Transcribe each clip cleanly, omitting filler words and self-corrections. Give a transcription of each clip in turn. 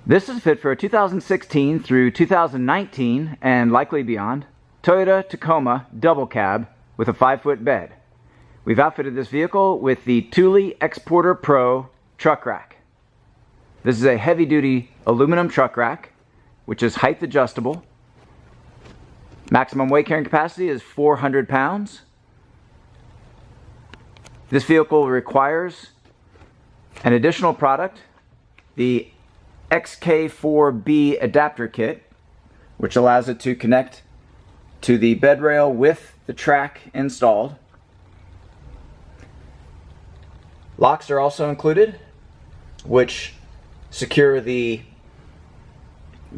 This is fit for a 2016 through 2019 and likely beyond Toyota Tacoma double cab with a 5-foot bed. We've outfitted this vehicle with the Thule Xsporter Pro truck rack. This is a heavy-duty aluminum truck rack which is height adjustable. Maximum weight carrying capacity is 400 pounds. This vehicle requires an additional product, the XK4B Adaptor kit, which allows it to connect to the bed rail with the track installed. Locks are also included, which secure the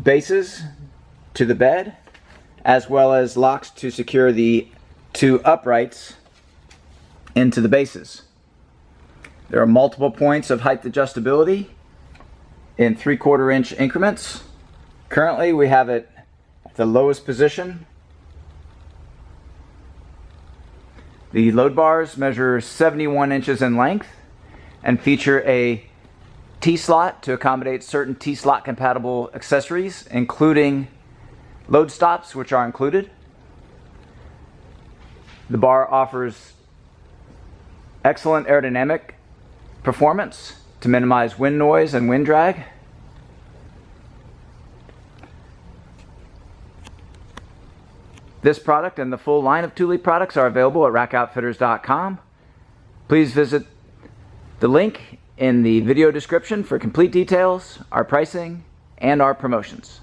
bases to the bed, as well as locks to secure the two uprights into the bases. There are multiple points of height adjustability in 3/4 inch increments. Currently we have it at the lowest position. The load bars measure 71 inches in length and feature a T-slot to accommodate certain T-slot compatible accessories, including load stops, which are included. The bar offers excellent aerodynamic performance to minimize wind noise and wind drag. This product and the full line of Thule products are available at rackoutfitters.com. Please visit the link in the video description for complete details, our pricing, and our promotions.